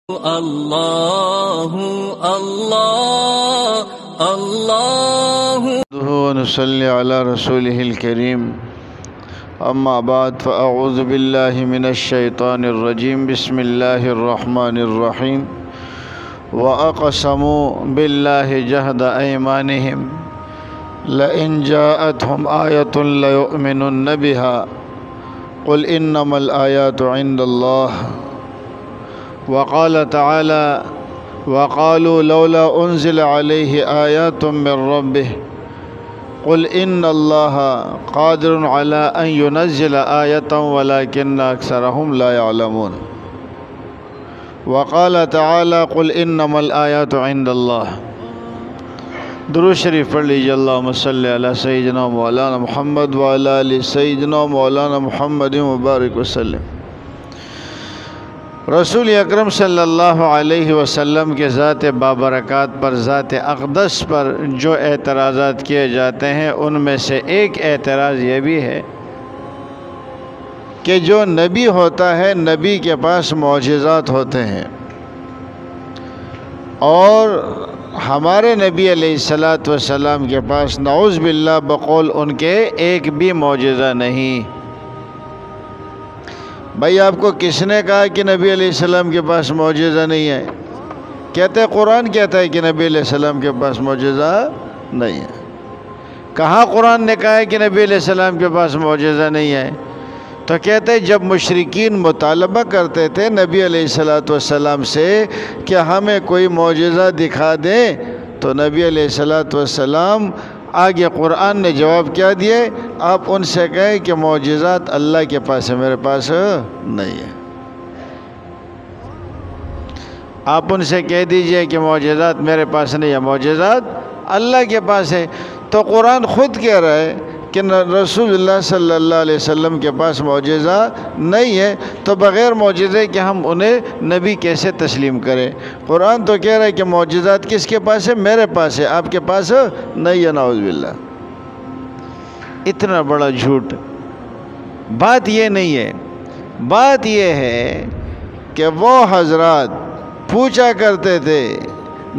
اللہ اللہ اللہ ونصلی علی رسولہ الکریم اما بعد فاعوذ باللہ من الشیطان الرجیم بسم اللہ الرحمن الرحیم وَأَقْسَمُوا بِاللَّهِ جَهْدَ أَيْمَانِهِمْ لَئِنْ جَاءَتْهُمْ آيَةٌ لَيُؤْمِنُنَّ بِهَا قُلْ إِنَّمَا الْآيَاتُ عِنْدَ اللَّهِ وقال تعالى وقالوا لولا أنزل عليه آيات من ربه قل إن الله قادر على أن ينزل آية ولكن أكثرهم لا يعلمون وقال تعالى قل إنما الآيات عند الله درود شریف پڑھ لیجیے اللہم صلی علی سیدنا مولانا محمد وعلی آل سیدنا مولانا محمد مبارک وسلم۔ رسول اکرم صلی اللہ علیہ وسلم کے ذات بابرکات پر، ذات اقدس پر جو اعتراضات کیے جاتے ہیں ان میں سے ایک اعتراض یہ بھی ہے کہ جو نبی ہوتا ہے نبی کے پاس معجزات ہوتے ہیں، اور ہمارے نبی علیہ السلام کے پاس نعوذ باللہ بقول ان کے ایک بھی معجزہ نہیں۔ بھائی آپ کو کس نے کہا کہ نبی علیہ السلام کے پاس معجزہ نہیں ہے؟ کہتے قرآن کہتا ہے کہ نبی علیہ السلام کے پاس معجزہ نہیں ہے۔ کہاں قرآن نے کہا ہے کہ نبی علیہ السلام کے پاس معجزہ نہیں ہے؟ تو کہتے جب مشرکین مطالبہ کرتے تھے نبی علیہ السلام سے کہ ہمیں کوئی معجزہ دکھا دیں، تو نبی علیہ السلام آگے قرآن نے جواب کیا دیے، آپ ان سے کہیں کہ معجزات اللہ کے پاس ہے، میرے پاس نہیں ہے۔ آپ ان سے کہہ دیجئے کہ معجزات میرے پاس نہیں ہے، معجزات اللہ کے پاس ہے۔ تو قرآن خود کہہ رہا ہے کہ رسول اللہ صلی اللہ علیہ وسلم کے پاس معجزہ نہیں ہے، تو بغیر معجزے کہ ہم انہیں نبی کیسے تسلیم کریں؟ قرآن تو کہہ رہا ہے کہ معجزات کس کے پاس ہے؟ میرے پاس ہے، آپ کے پاس نہیں ہے، نعوذ باللہ۔ اتنا بڑا جھوٹ۔ بات یہ نہیں ہے، بات یہ ہے کہ وہ حضرات پوچھا کرتے تھے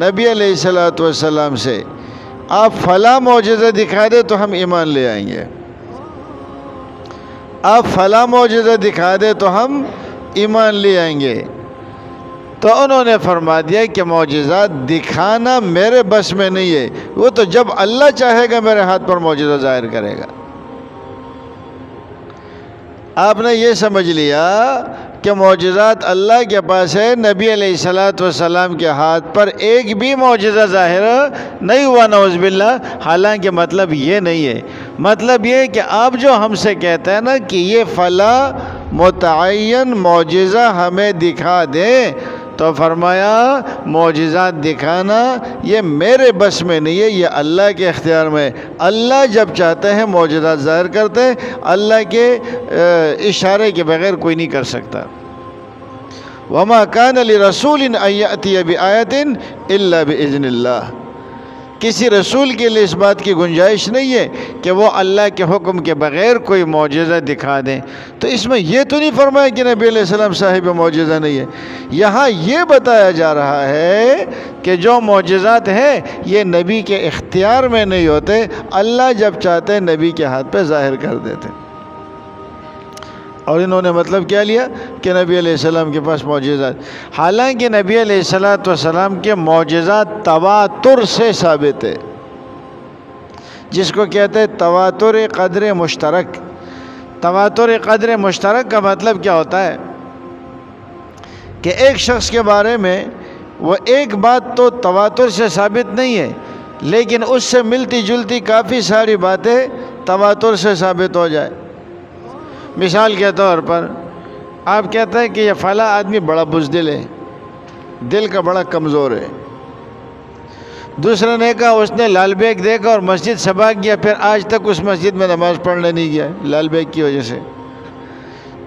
نبی علیہ السلام سے آپ فلاں معجزہ دکھا دے تو ہم ایمان لے آئیں گے، آپ فلاں معجزہ دکھا دے تو ہم ایمان لے آئیں گے۔ تو انہوں نے فرما دیا کہ معجزات دکھانا میرے بس میں نہیں ہے، وہ تو جب اللہ چاہے گا میرے ہاتھ پر معجزہ ظاہر کرے گا۔ آپ نے یہ سمجھ لیا کہ معجزات اللہ کے پاس ہے، نبی علیہ السلام کے ہاتھ پر ایک بھی معجزہ ظاہر نہیں ہوا، نعوذ باللہ۔ حالانکہ مطلب یہ نہیں ہے، مطلب یہ ہے کہ آپ جو ہم سے کہتے ہیں نا کہ یہ فلاں متعین معجزہ ہمیں دکھا دیں، تو فرمایا معجزات دکھانا یہ میرے بس میں نہیں ہے، یہ اللہ کے اختیار میں ہے۔ اللہ جب چاہتے ہیں معجزات ظاہر کرتے ہیں، اللہ کے اشارے کے بغیر کوئی نہیں کر سکتا۔ وَمَا كَانَ لِرَسُولٍ أَن يَأْتِيَ بِآيَةٍ إِلَّا بِإِذْنِ اللَّهِ۔ کسی رسول کے لیے اس بات کی گنجائش نہیں ہے کہ وہ اللہ کے حکم کے بغیر کوئی معجزہ دکھا دیں۔ تو اس میں یہ تو نہیں فرمایا کہ نبی علیہ السلام صاحب معجزہ نہیں ہے، یہاں یہ بتایا جا رہا ہے کہ جو معجزات ہیں یہ نبی کے اختیار میں نہیں ہوتے، اللہ جب چاہتے ہیں نبی کے ہاتھ پہ ظاہر کر دیتے۔ اور انہوں نے مطلب کیا لیا کہ نبی علیہ السلام کے پاس معجزات، حالانکہ نبی علیہ السلام کے معجزات تواتر سے ثابت ہے، جس کو کہتے ہیں تواتر قدر مشترک۔ تواتر قدر مشترک کا مطلب کیا ہوتا ہے کہ ایک شخص کے بارے میں وہ ایک بات تو تواتر سے ثابت نہیں ہے، لیکن اس سے ملتی جلتی کافی ساری باتیں تواتر سے ثابت ہو جائے۔ مثال کے طور پر آپ کہتے ہیں کہ یہ فلاں آدمی بڑا بزدل ہے، دل کا بڑا کمزور ہے۔ دوسرے نے کہا اس نے لال بیگ دیکھا اور مسجد سے بھاگ گیا، پھر آج تک اس مسجد میں نماز پڑھنے نہیں گیا لال بیگ کی وجہ سے۔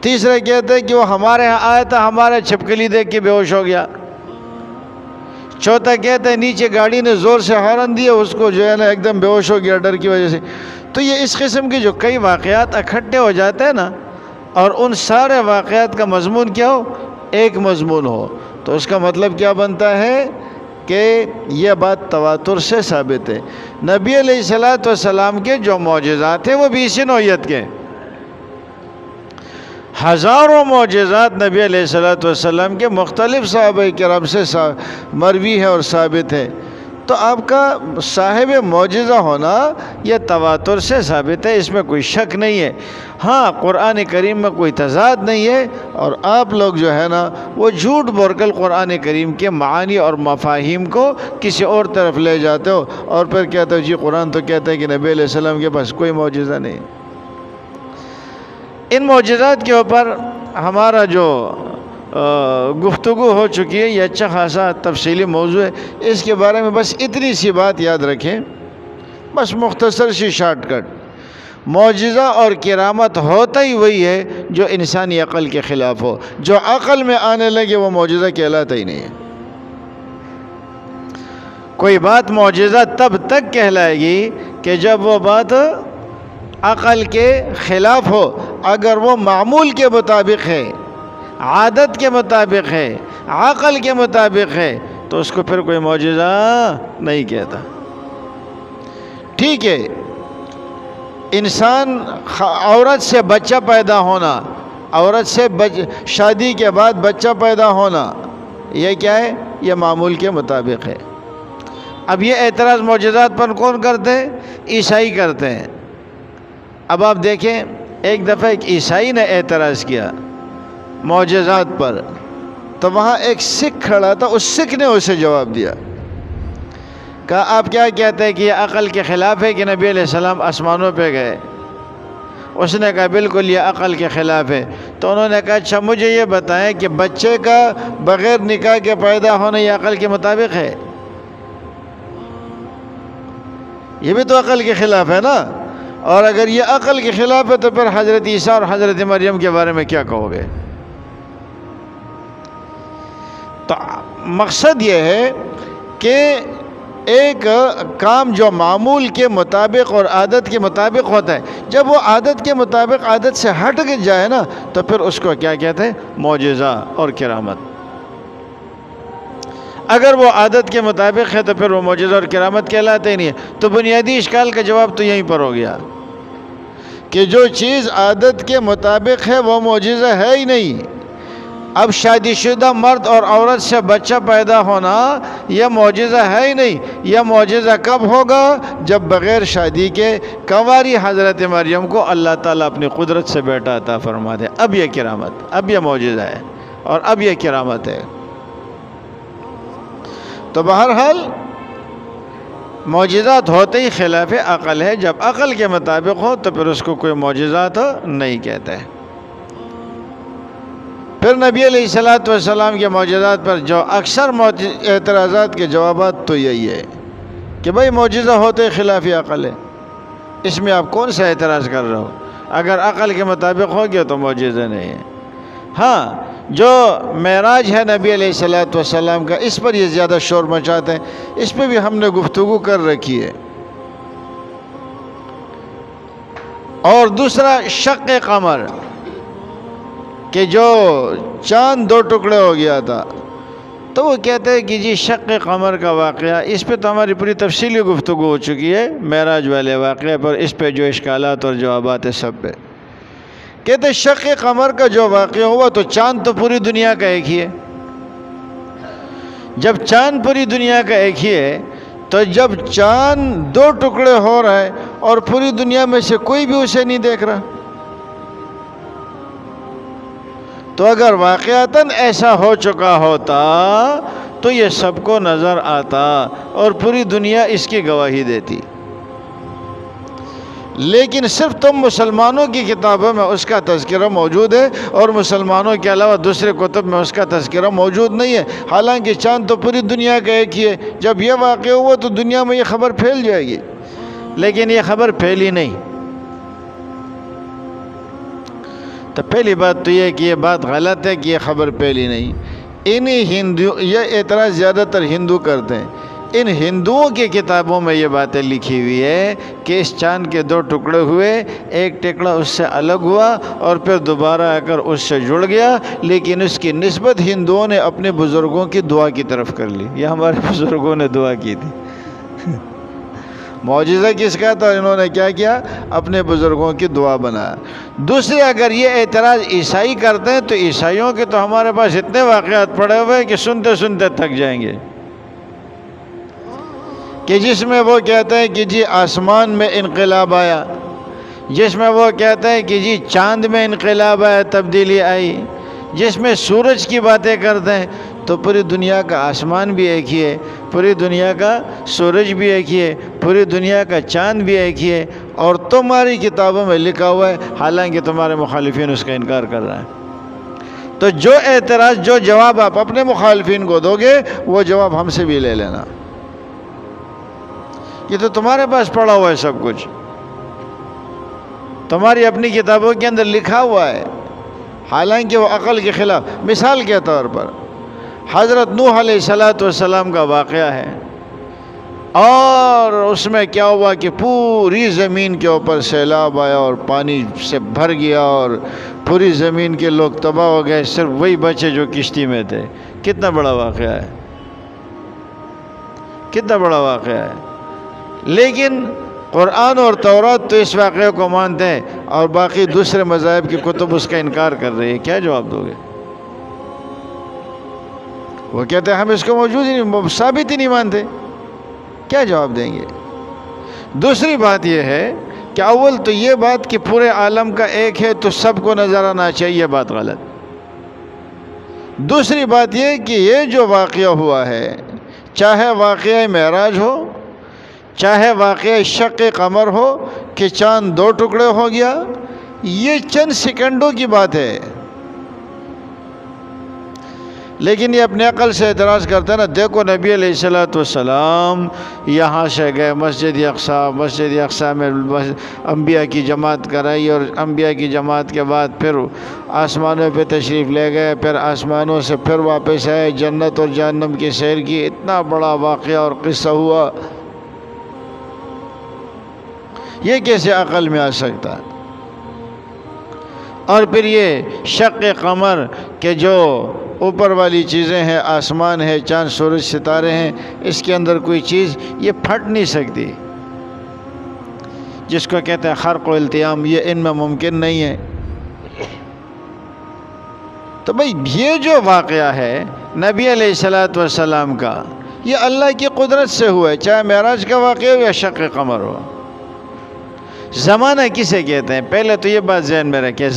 تیسرے کہتے ہیں کہ وہ ہمارے ہاں آیا تھا، ہمارے چھپکلی دیکھ کے بے ہوش ہو گیا۔ چوتھا کہتے ہیں نیچے گاڑی نے زور سے ہارن دیا، اس کو جو ہے نا ایک دم بے ہوش ہو گیا ڈر کی وجہ سے۔ تو یہ اس قسم کے جو کئی واقعات اکٹھے ہو جاتے ہیں نا، اور ان سارے واقعات کا مضمون کیا ہو؟ ایک مضمون ہو، تو اس کا مطلب کیا بنتا ہے کہ یہ بات تواتر سے ثابت ہے۔ نبی علیہ السلام کے جو معجزات ہیں وہ بھی اسی نوعیت کے، ہزاروں معجزات نبی علیہ السلام کے مختلف صحابہ کرام سے مروی ہے اور ثابت ہے۔ تو آپ کا صاحب معجزہ ہونا یہ تواتر سے ثابت ہے، اس میں کوئی شک نہیں ہے۔ ہاں قرآن کریم میں کوئی تضاد نہیں ہے، اور آپ لوگ جو ہے نا وہ جھوٹ بول کر قرآن کریم کے معانی اور مفاہیم کو کسی اور طرف لے جاتے ہو، اور پھر کہتے ہو جی قرآن تو کہتا ہے کہ نبی علیہ السلام کے پاس کوئی معجزہ نہیں۔ ان معجزات کے اوپر ہمارا جو گفتگو ہو چکی ہے، یہ اچھا خاصا تفصیلی موضوع ہے، اس کے بارے میں بس اتنی سی بات یاد رکھیں، بس مختصر سی شارٹ کٹ۔ معجزہ اور کرامت ہوتا ہی وہی ہے جو انسانی عقل کے خلاف ہو، جو عقل میں آنے لگے وہ معجزہ کہلاتا ہی نہیں ہے۔ کوئی بات معجزہ تب تک کہلائے گی کہ جب وہ بات عقل کے خلاف ہو، اگر وہ معمول کے مطابق ہے، عادت کے مطابق ہے، عقل کے مطابق ہے، تو اس کو پھر کوئی معجزہ نہیں کہتا۔ ٹھیک ہے، انسان عورت سے بچہ پیدا ہونا، عورت سے شادی کے بعد بچہ پیدا ہونا، یہ کیا ہے؟ یہ معمول کے مطابق ہے۔ اب یہ اعتراض معجزات پر کون کرتے ہیں؟ عیسائی کرتے ہیں۔ اب آپ دیکھیں، ایک دفعہ ایک عیسائی نے اعتراض کیا معجزات پر، تو وہاں ایک سکھ کھڑا تھا، اس سکھ نے اسے جواب دیا، کہا آپ کیا کہتے ہیں کہ یہ عقل کے خلاف ہے کہ نبی علیہ السلام آسمانوں پہ گئے؟ اس نے کہا بالکل یہ عقل کے خلاف ہے۔ تو انہوں نے کہا اچھا مجھے یہ بتائیں کہ بچے کا بغیر نکاح کے پیدا ہونا یہ عقل کے مطابق ہے؟ یہ بھی تو عقل کے خلاف ہے نا۔ اور اگر یہ عقل کے خلاف ہے تو پھر حضرت عیسیٰ اور حضرت مریم کے بارے میں کیا کہو گے؟ تو مقصد یہ ہے کہ ایک کام جو معمول کے مطابق اور عادت کے مطابق ہوتا ہے، جب وہ عادت کے مطابق عادت سے ہٹ جائے نا تو پھر اس کو کیا کہتے ہیں؟ معجزہ اور کرامت۔ اگر وہ عادت کے مطابق ہے تو پھر وہ معجزہ اور کرامت کہلاتے ہی نہیں ہے۔ تو بنیادی اشکال کا جواب تو یہیں پر ہو گیا کہ جو چیز عادت کے مطابق ہے وہ معجزہ ہے ہی نہیں۔ اب شادی شدہ مرد اور عورت سے بچہ پیدا ہونا یہ معجزہ ہے ہی نہیں۔ یہ معجزہ کب ہوگا؟ جب بغیر شادی کے کنواری حضرت مریم کو اللہ تعالیٰ اپنی قدرت سے بیٹا عطا فرما دے، اب یہ کرامت، اب یہ معجزہ ہے اور اب یہ کرامت ہے۔ تو بہرحال معجزات ہوتے ہی خلاف عقل ہے، جب عقل کے مطابق ہو تو پھر اس کو کوئی معجزات نہیں کہتے۔ پھر نبی علیہ السلام کے معجزات پر جو اکثر اعتراضات کے جوابات تو یہی ہے کہ بھائی معجزہ ہوتے خلاف عقل ہے، اس میں آپ کون سا اعتراض کر رہے ہو؟ اگر عقل کے مطابق ہو گیا تو معجزہ نہیں ہے۔ ہاں جو معراج ہے نبی علیہ السلام کا، اس پر یہ زیادہ شور مچاتے ہیں، اس پہ بھی ہم نے گفتگو کر رکھی ہے۔ اور دوسرا شق قمر، کہ جو چاند دو ٹکڑے ہو گیا تھا، تو وہ کہتے ہیں کہ جی شق قمر کا واقعہ، اس پہ تو ہماری پوری تفصیلی گفتگو ہو چکی ہے معراج والے واقعے پر، اس پہ جو اشکالات اور جوابات ہیں سب پہ۔ کہتے ہیں شق قمر کا جو واقعہ ہوا تو چاند تو پوری دنیا کا ایک ہی ہے۔ جب چاند پوری دنیا کا ایک ہی ہے تو جب چاند دو ٹکڑے ہو رہا ہے اور پوری دنیا میں سے کوئی بھی اسے نہیں دیکھ رہا، تو اگر واقعتاً ایسا ہو چکا ہوتا تو یہ سب کو نظر آتا اور پوری دنیا اس کی گواہی دیتی، لیکن صرف تم مسلمانوں کی کتابوں میں اس کا تذکرہ موجود ہے اور مسلمانوں کے علاوہ دوسرے کتب میں اس کا تذکرہ موجود نہیں ہے، حالانکہ چاند تو پوری دنیا کا ایک ہی ہے۔ جب یہ واقعہ ہوا تو دنیا میں یہ خبر پھیل جائے گی، لیکن یہ خبر پھیلی نہیں۔ تو پہلی بات تو یہ کہ یہ بات غلط ہے کہ یہ خبر پھیلی نہیں۔ یہ اعتراض زیادہ تر ہندو کرتے ہیں ان ہندوؤں کی کتابوں میں یہ باتیں لکھی ہوئی ہے کہ اس چاند کے 2 ٹکڑے ہوئے، ایک ٹکڑا اس سے الگ ہوا اور پھر دوبارہ آ کر اس سے جڑ گیا، لیکن اس کی نسبت ہندوؤں نے اپنے بزرگوں کی دعا کی طرف کر لی۔ یہ ہمارے بزرگوں نے دعا کی تھی۔ معجزہ کس کا تھا؟ انہوں نے کیا کیا؟ اپنے بزرگوں کی دعا بنایا۔ دوسرے اگر یہ اعتراض عیسائی کرتے ہیں تو عیسائیوں کے تو ہمارے پاس اتنے واقعات پڑے ہوئے ہیں کہ سنتے سنتے تھک جائیں گے، کہ جس میں وہ کہتے ہیں کہ جی آسمان میں انقلاب آیا، جس میں وہ کہتے ہیں کہ جی چاند میں انقلاب آیا، تبدیلی آئی، جس میں سورج کی باتیں کرتے ہیں، تو پوری دنیا کا آسمان بھی ایک ہی ہے، پوری دنیا کا سورج بھی ایک ہی ہے، پوری دنیا کا چاند بھی ایک ہی ہے، اور تمہاری کتابوں میں لکھا ہوا ہے، حالانکہ تمہارے مخالفین اس کا انکار کر رہے ہیں۔ تو جو اعتراض، جو جواب آپ اپنے مخالفین کو دو گے، وہ جواب ہم سے بھی لے لینا۔ یہ تو تمہارے پاس پڑا ہوا ہے، سب کچھ تمہاری اپنی کتابوں کے اندر لکھا ہوا ہے، حالانکہ وہ عقل کے خلاف۔ مثال کے طور پر حضرت نوح علیہ السلام کا واقعہ ہے، اور اس میں کیا ہوا کہ پوری زمین کے اوپر سیلاب آیا اور پانی سے بھر گیا اور پوری زمین کے لوگ تباہ ہو گئے، صرف وہی بچے جو کشتی میں تھے۔ کتنا بڑا واقعہ ہے، کتنا بڑا واقعہ ہے۔ لیکن قرآن اور تورات تو اس واقعے کو مانتے ہیں، اور باقی دوسرے مذاہب کی کتب اس کا انکار کر رہی ہے۔ کیا جواب دو گے؟ وہ کہتے ہیں ہم اس کو موجود ہی نہیں، ثابت ہی نہیں مانتے، کیا جواب دیں گے؟ دوسری بات یہ ہے کہ اول تو یہ بات کہ پورے عالم کا ایک ہے تو سب کو نظر آنا چاہیے، یہ بات غلط۔ دوسری بات یہ کہ یہ جو واقعہ ہوا ہے، چاہے واقعہ معراج ہو، چاہے واقعہ شق قمر ہو کہ چاند 2 ٹکڑے ہو گیا، یہ چند سیکنڈوں کی بات ہے۔ لیکن یہ اپنے عقل سے اعتراض کرتے ہیں نا، دیکھو نبی علیہ السلام یہاں سے گئے مسجد اقصیٰ میں انبیاء کی جماعت کرائی، اور انبیاء کی جماعت کے بعد پھر آسمانوں پہ تشریف لے گئے، پھر آسمانوں سے پھر واپس آئے، جنت اور جہنم کی سیر کی۔ اتنا بڑا واقعہ اور قصہ ہوا، یہ کیسے عقل میں آ سکتا ہے؟ اور پھر یہ شق قمر کہ جو اوپر والی چیزیں ہیں، آسمان ہے، چاند سورج ستارے ہیں، اس کے اندر کوئی چیز یہ پھٹ نہیں سکتی، جس کو کہتے ہیں خرق و التیام، یہ ان میں ممکن نہیں ہے۔ تو بھئی یہ جو واقعہ ہے نبی علیہ السلام کا، یہ اللہ کی قدرت سے ہوا ہے، چاہے معراج کا واقعہ ہو یا شق قمر ہو۔ زمانہ کسے کہتے ہیں؟ پہلے تو یہ بات ذہن میں رکھیں،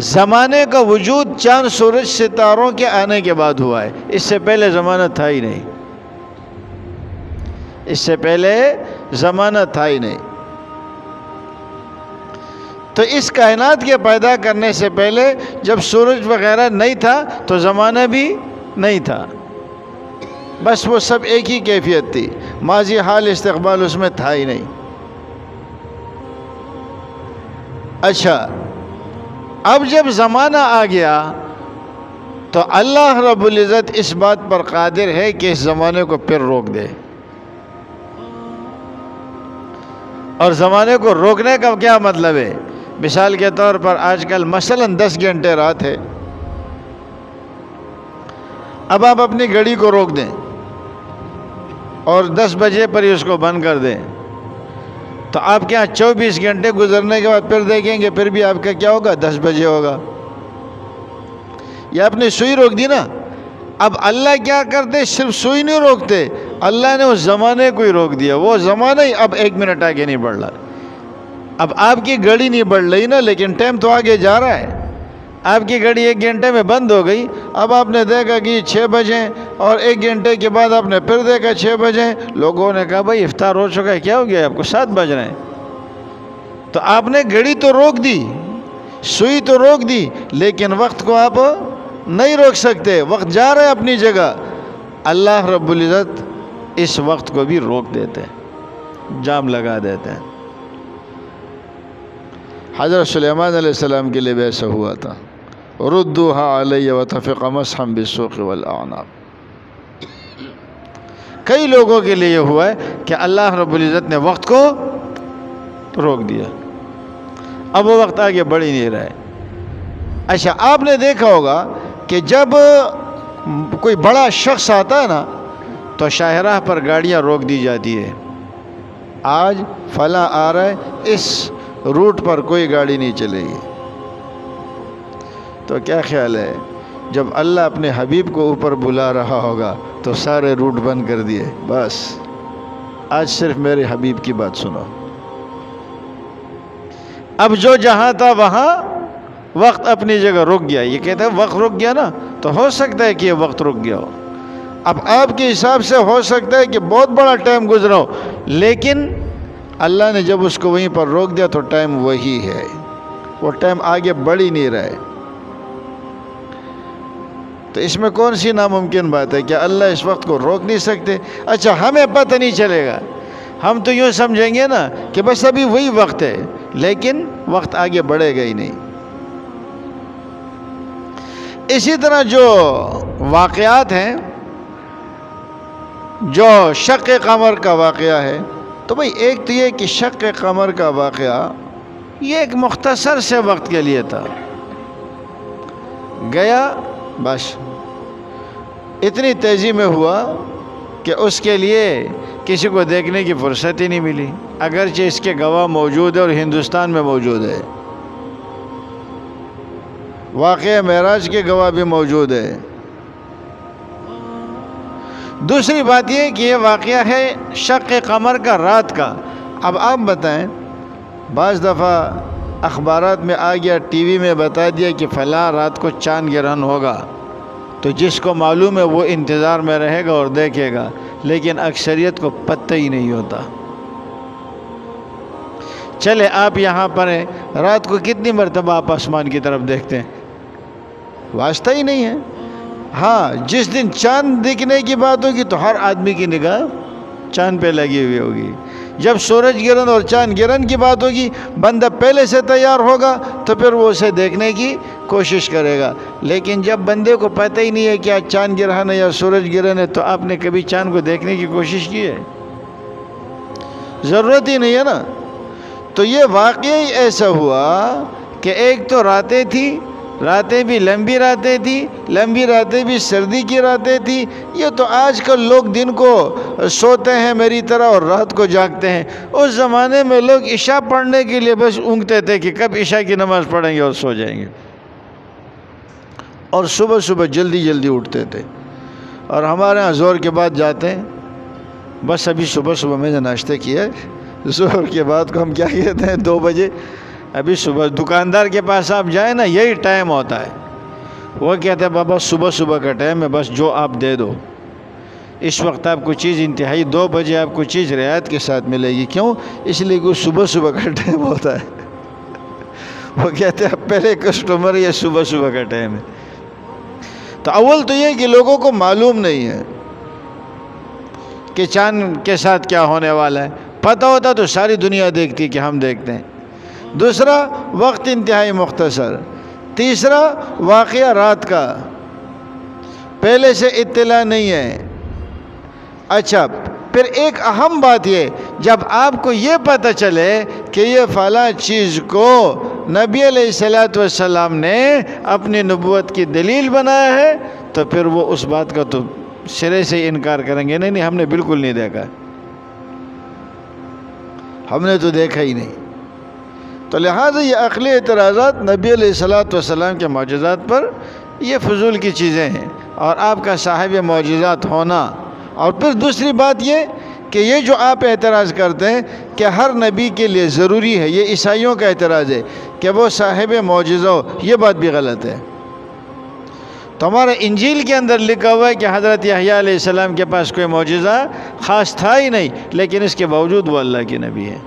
زمانے کا وجود چاند سورج ستاروں کے آنے کے بعد ہوا ہے، اس سے پہلے زمانہ تھا ہی نہیں، اس سے پہلے زمانہ تھا ہی نہیں۔ تو اس کائنات کے پیدا کرنے سے پہلے جب سورج وغیرہ نہیں تھا تو زمانہ بھی نہیں تھا، بس وہ سب ایک ہی کیفیت تھی، ماضی حال استقبال اس میں تھا ہی نہیں۔ اچھا، اب جب زمانہ آ گیا تو اللہ رب العزت اس بات پر قادر ہے کہ اس زمانے کو پھر روک دے۔ اور زمانے کو روکنے کا کیا مطلب ہے؟ مثال کے طور پر آج کل مثلاً 10 گھنٹے رات ہے، اب آپ اپنی گھڑی کو روک دیں اور 10 بجے پر ہی اس کو بند کر دیں، تو آپ کے یہاں 24 گھنٹے گزرنے کے بعد پھر دیکھیں گے، پھر بھی آپ کا کیا ہوگا؟ 10 بجے ہوگا۔ یہ آپ نے سوئی روک دی نا۔ اب اللہ کیا کرتے؟ صرف سوئی نہیں روکتے، اللہ نے اس زمانے کو ہی روک دیا، وہ زمانہ ہی اب 1 منٹ آگے نہیں بڑھ رہا۔ اب آپ کی گھڑی نہیں بڑھ رہی نا، لیکن ٹائم تو آگے جا رہا ہے۔ آپ کی گھڑی 1 گھنٹے میں بند ہو گئی، اب آپ نے دیکھا کہ 6 بجے، اور 1 گھنٹے کے بعد آپ نے پھر دیکھا 6 بجے، لوگوں نے کہا بھائی افطار ہو چکا ہے، کیا ہو گیا آپ کو؟ 7 بج رہے ہیں۔ تو آپ نے گھڑی تو روک دی، سوئی تو روک دی، لیکن وقت کو آپ نہیں روک سکتے، وقت جا رہا ہے اپنی جگہ۔ اللہ رب العزت اس وقت کو بھی روک دیتے ہیں، جام لگا دیتے ہیں۔ حضرت سلیمان علیہ السلام کے لیے بھی ایسا ہوا تھا، ردوها علی وتفق مسحا بالسوق والاعناق۔ کئی لوگوں کے لیے یہ ہوا ہے کہ اللہ رب العزت نے وقت کو روک دیا، اب وہ وقت آگے بڑھ ہی نہیں رہا ہے۔ اچھا، آپ نے دیکھا ہوگا کہ جب کوئی بڑا شخص آتا ہے نا تو شاہراہ پر گاڑیاں روک دی جاتی ہے، آج فلاں آ رہا ہے، اس روٹ پر کوئی گاڑی نہیں چلے گی۔ تو کیا خیال ہے جب اللہ اپنے حبیب کو اوپر بلا رہا ہوگا تو سارے روٹ بند کر دیے، بس آج صرف میرے حبیب کی بات سنو۔ اب جو جہاں تھا وہاں وقت اپنی جگہ رک گیا، یہ کہتے ہیں وقت رک گیا نا، تو ہو سکتا ہے کہ یہ وقت رک گیا ہو۔ اب آپ کے حساب سے ہو سکتا ہے کہ بہت بڑا ٹائم گزرا ہو، لیکن اللہ نے جب اس کو وہیں پر روک دیا تو ٹائم وہی ہے، وہ ٹائم آگے بڑھ ہی نہیں رہا ہے۔ تو اس میں کون سی ناممکن بات ہے کہ اللہ اس وقت کو روک نہیں سکتے؟ اچھا، ہمیں پتہ نہیں چلے گا، ہم تو یوں سمجھیں گے نا کہ بس ابھی وہی وقت ہے، لیکن وقت آگے بڑھے گا ہی نہیں۔ اسی طرح جو واقعات ہیں، جو شق قمر کا واقعہ ہے، تو بھئی ایک تو یہ کہ شق قمر کا واقعہ یہ ایک مختصر سے وقت کے لیے تھا، گیا بس اتنی تیزی میں ہوا کہ اس کے لیے کسی کو دیکھنے کی فرصت ہی نہیں ملی، اگرچہ اس کے گواہ موجود ہے اور ہندوستان میں موجود ہے، واقعہ معراج کے گواہ بھی موجود ہے۔ دوسری بات یہ کہ یہ واقعہ ہے شق قمر کا رات کا۔ اب آپ بتائیں، بعض دفعہ اخبارات میں آ گیا، ٹی وی میں بتا دیا کہ فلاں رات کو چاند گرہن ہوگا، تو جس کو معلوم ہے وہ انتظار میں رہے گا اور دیکھے گا، لیکن اکثریت کو پتہ ہی نہیں ہوتا۔ چلے آپ یہاں پر ہیں، رات کو کتنی مرتبہ آپ آسمان کی طرف دیکھتے ہیں؟ واسطہ ہی نہیں ہے۔ ہاں، جس دن چاند دکھنے کی بات ہوگی تو ہر آدمی کی نگاہ چاند پہ لگی ہوئی ہوگی۔ جب سورج گرہن اور چاند گرہن کی بات ہوگی، بندہ پہلے سے تیار ہوگا تو پھر وہ اسے دیکھنے کی کوشش کرے گا، لیکن جب بندے کو پتہ ہی نہیں ہے کہ آج چاند گرہن ہے یا سورج گرہن ہے، تو آپ نے کبھی چاند کو دیکھنے کی کوشش کی ہے؟ ضرورت ہی نہیں ہے نا۔ تو یہ واقعی ایسا ہوا کہ ایک تو راتیں تھیں، راتیں بھی لمبی راتیں تھیں، لمبی راتیں بھی سردی کی راتیں تھیں۔ یہ تو آج کل لوگ دن کو سوتے ہیں میری طرح اور رات کو جاگتے ہیں، اس زمانے میں لوگ عشاء پڑھنے کے لیے بس اونگتے تھے کہ کب عشاء کی نماز پڑھیں گے اور سو جائیں گے، اور صبح صبح جلدی جلدی اٹھتے تھے۔ اور ہمارے ہاں زور کے بعد جاتے ہیں، بس ابھی صبح صبح میں نے ناشتہ کیا ہے، زور کے بعد کو ہم کیا کہتے ہیں 2 بجے، ابھی صبح دکاندار کے پاس آپ جائیں نا، یہی ٹائم ہوتا ہے، وہ کہتے ہیں بابا صبح صبح کا ٹائم ہے، بس جو آپ دے دو، اس وقت آپ کو چیز انتہائی 2 بجے آپ کو چیز رعایت کے ساتھ ملے گی۔ کیوں؟ اس لیے کہ صبح صبح کا ٹائم ہوتا ہے، وہ کہتے ہیں پہلے کسٹمر یہ صبح صبح کا ٹائم ہے۔ تو اول تو یہ کہ لوگوں کو معلوم نہیں ہے کہ چاند کے ساتھ کیا ہونے والا ہے، پتہ ہوتا تو ساری دنیا دیکھتی کہ ہم دیکھتے ہیں۔ دوسرا، وقت انتہائی مختصر۔ تیسرا، واقعہ رات کا، پہلے سے اطلاع نہیں ہے۔ اچھا، پھر ایک اہم بات یہ، جب آپ کو یہ پتہ چلے کہ یہ فلاں چیز کو نبی علیہ السلام نے اپنی نبوت کی دلیل بنایا ہے، تو پھر وہ اس بات کا تو سرے سے انکار کریں گے، نہیں ہم نے بالکل نہیں دیکھا، ہم نے تو دیکھا ہی نہیں۔ تو لہٰذا یہ عقلی اعتراضات نبی علیہ السلام کے معجزات پر یہ فضول کی چیزیں ہیں، اور آپ کا صاحب معجزات ہونا۔ اور پھر دوسری بات یہ کہ یہ جو آپ اعتراض کرتے ہیں کہ ہر نبی کے لیے ضروری ہے، یہ عیسائیوں کا اعتراض ہے کہ وہ صاحب معجزہ ہو، یہ بات بھی غلط ہے۔ تو ہمارا انجیل کے اندر لکھا ہوا ہے کہ حضرت یحییٰ علیہ السلام کے پاس کوئی معجزہ خاص تھا ہی نہیں، لیکن اس کے باوجود وہ اللہ کے نبی ہے۔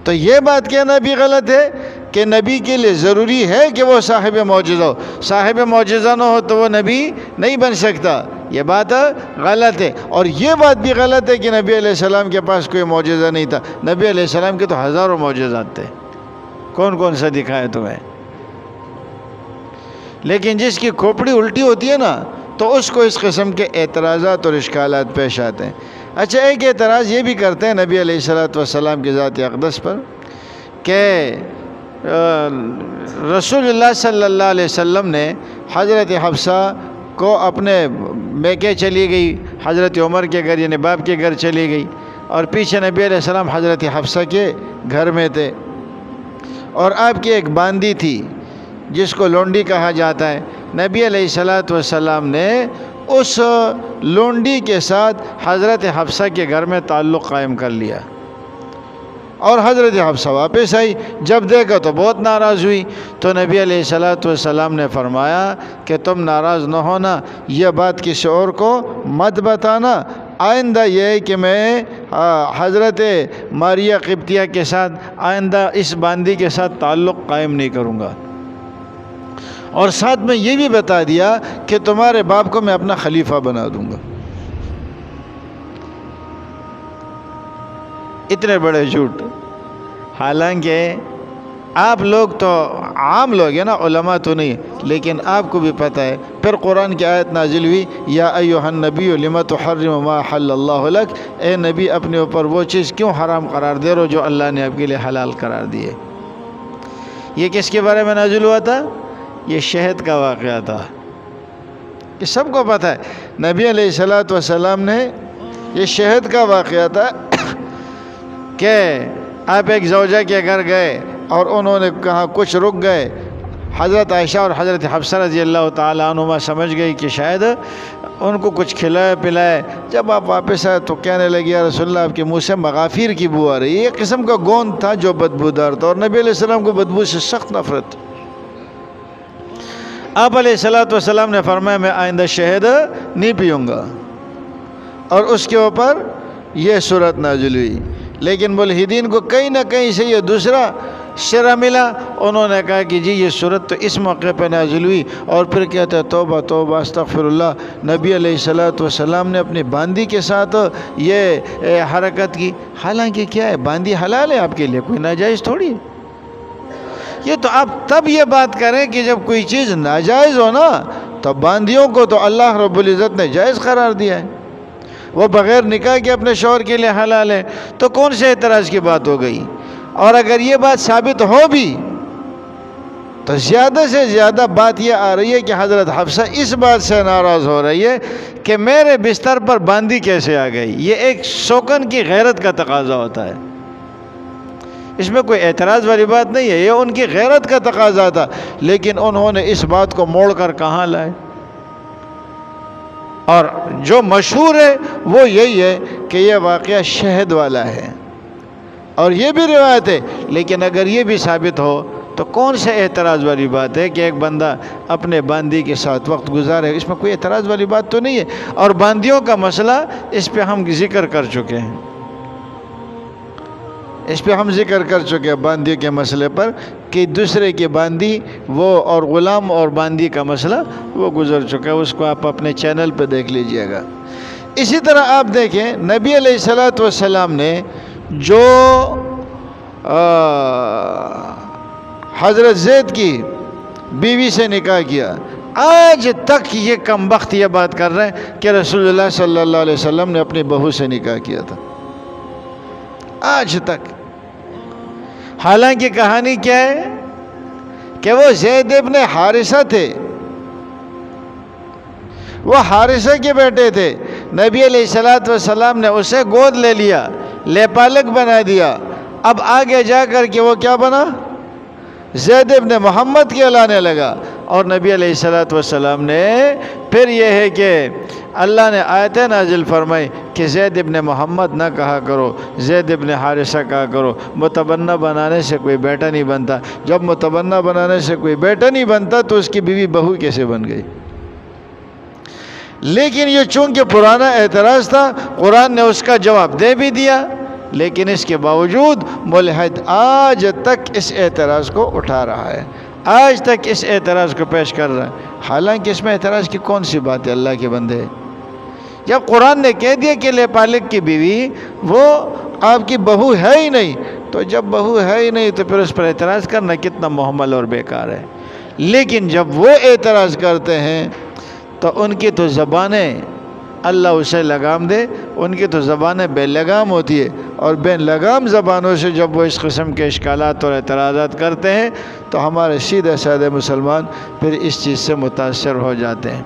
تو یہ بات کہنا بھی غلط ہے کہ نبی کے لیے ضروری ہے کہ وہ صاحب معجزہ ہو، صاحب معجزہ نہ ہو تو وہ نبی نہیں بن سکتا، یہ بات غلط ہے۔ اور یہ بات بھی غلط ہے کہ نبی علیہ السلام کے پاس کوئی معجزہ نہیں تھا، نبی علیہ السلام کے تو ہزاروں معجزات تھے، کون کون سا دکھائے تمہیں؟ لیکن جس کی کھوپڑی الٹی ہوتی ہے نا، تو اس کو اس قسم کے اعتراضات اور اشکالات پیش آتے ہیں۔ اچھا، ایک اعتراض یہ بھی کرتے ہیں نبی علیہ السلام کی ذات اقدس پر کہ رسول اللہ صلی اللہ علیہ وسلم نے حضرت حفصہ کو اپنے میکے چلی گئی، حضرت عمر کے گھر یعنی باپ کے گھر چلی گئی، اور پیچھے نبی علیہ السلام حضرت حفصہ کے گھر میں تھے، اور آپ کی ایک باندی تھی جس کو لونڈی کہا جاتا ہے۔ نبی علیہ السلام نے اس لونڈی کے ساتھ حضرت حفصہ کے گھر میں تعلق قائم کر لیا، اور حضرت حفصہ واپس آئی، جب دیکھا تو بہت ناراض ہوئی۔ تو نبی علیہ السلام نے فرمایا کہ تم ناراض نہ ہونا، یہ بات کسی اور کو مت بتانا، آئندہ یہ ہے کہ میں حضرت ماریہ قبطیہ کے ساتھ آئندہ اس باندی کے ساتھ تعلق قائم نہیں کروں گا، اور ساتھ میں یہ بھی بتا دیا کہ تمہارے باپ کو میں اپنا خلیفہ بنا دوں گا۔ اتنے بڑے جھوٹ، حالانکہ آپ لوگ تو عام لوگ ہیں نا، علماء تو نہیں، لیکن آپ کو بھی پتہ ہے۔ پھر قرآن کی آیت نازل ہوئی، یا ایھا النبی لم تحرم ما حل اللہ لک، اے نبی اپنے اوپر وہ چیز کیوں حرام قرار دے رہے ہو جو اللہ نے آپ کے لیے حلال قرار دی ہے۔ یہ کس کے بارے میں نازل ہوا تھا؟ یہ شہد کا واقعہ تھا، یہ سب کو پتہ ہے۔ نبی علیہ السلام نے یہ شہد کا واقعہ تھا کہ آپ ایک زوجہ کے گھر گئے اور انہوں نے کہا کچھ رک گئے، حضرت عائشہ اور حضرت حفصہ رضی اللہ تعالیٰ عنہما سمجھ گئی کہ شاید ان کو کچھ کھلائے پلائے۔ جب آپ واپس آئے تو کہنے لگے، یا رسول اللہ آپ کے منہ سے مغافیر کی بو آ رہی ہے۔ ایک قسم کا گوند تھا جو بدبودار تھا، اور نبی علیہ السلام کو بدبو سے سخت نفرت۔ آپ علیہ السلام نے فرمایا میں آئندہ شہد نہیں پیوں گا، اور اس کے اوپر یہ صورت نازل ہوئی۔ لیکن ملحدین کو کہیں نہ کہیں سے یہ دوسرا شرح ملا، انہوں نے کہا کہ جی یہ صورت تو اس موقع پہ نازل ہوئی، اور پھر کہتے ہیں توبہ توبہ استغفر اللہ، نبی علیہ السلام نے اپنی باندی کے ساتھ یہ حرکت کی۔ حالانکہ کیا ہے، باندی حلال ہے آپ کے لیے، کوئی ناجائز تھوڑی ہے۔ یہ تو آپ تب یہ بات کریں کہ جب کوئی چیز ناجائز ہو نا، تو باندیوں کو تو اللہ رب العزت نے جائز قرار دیا ہے، وہ بغیر نکاح کے اپنے شوہر کے لیے حلال ہے، تو کون سے اعتراض کی بات ہو گئی؟ اور اگر یہ بات ثابت ہو بھی تو زیادہ سے زیادہ بات یہ آ رہی ہے کہ حضرت حفصہ اس بات سے ناراض ہو رہی ہے کہ میرے بستر پر باندی کیسے آ گئی۔ یہ ایک شوکن کی غیرت کا تقاضا ہوتا ہے، اس میں کوئی اعتراض والی بات نہیں ہے، یہ ان کی غیرت کا تقاضا تھا، لیکن انہوں نے اس بات کو موڑ کر کہاں لائے۔ اور جو مشہور ہے وہ یہی ہے کہ یہ واقعہ شہد والا ہے، اور یہ بھی روایت ہے، لیکن اگر یہ بھی ثابت ہو تو کون سے اعتراض والی بات ہے کہ ایک بندہ اپنے باندی کے ساتھ وقت گزارے؟ اس میں کوئی اعتراض والی بات تو نہیں ہے۔ اور باندیوں کا مسئلہ اس پہ ہم ذکر کر چکے ہیں، باندیوں کے مسئلے پر کہ دوسرے کی باندی وہ اور غلام اور باندی کا مسئلہ وہ گزر چکا ہے، اس کو آپ اپنے چینل پہ دیکھ لیجئے گا۔ اسی طرح آپ دیکھیں نبی علیہ السلام نے جو حضرت زید کی بیوی سے نکاح کیا، آج تک یہ کم بخت یہ بات کر رہے ہیں کہ رسول اللہ صلی اللہ علیہ وسلم نے اپنی بہو سے نکاح کیا تھا، آج تک۔ حالانکہ کہانی کیا ہے کہ وہ زید ابن حارثہ تھے، وہ حارثہ کے بیٹے تھے۔ نبی علیہ السلام نے اسے گود لے لیا، لے پالک بنا دیا۔ اب آگے جا کر کے وہ کیا بنا؟ زید ابن محمد کہلانے لگا۔ اور نبی علیہ السلام نے پھر یہ ہے کہ اللہ نے آیتیں نازل فرمائی کہ زید ابن محمد نہ کہا کرو، زید ابن حارثہ کہا کرو۔ متبنہ بنانے سے کوئی بیٹا نہیں بنتا، جب متبنہ بنانے سے کوئی بیٹا نہیں بنتا تو اس کی بیوی بہو کیسے بن گئی؟ لیکن یہ چونکہ پرانا اعتراض تھا، قرآن نے اس کا جواب دے بھی دیا، لیکن اس کے باوجود ملحد آج تک اس اعتراض کو اٹھا رہا ہے، آج تک اس اعتراض کو پیش کر رہا ہے۔ حالانکہ اس میں اعتراض کی کون سی بات ہے اللہ کے بندے؟ جب قرآن نے کہہ دیا کہ لے پالک کی بیوی وہ آپ کی بہو ہے ہی نہیں، تو جب بہو ہے ہی نہیں تو پھر اس پر اعتراض کرنا کتنا محمل اور بیکار ہے۔ لیکن جب وہ اعتراض کرتے ہیں تو ان کی تو زبانیں اللہ اسے لگام دے، ان کی تو زبانیں بے لگام ہوتی ہے، اور بے لگام زبانوں سے جب وہ اس قسم کے اشکالات اور اعتراضات کرتے ہیں تو ہمارے سیدھے سادے مسلمان پھر اس چیز سے متاثر ہو جاتے ہیں۔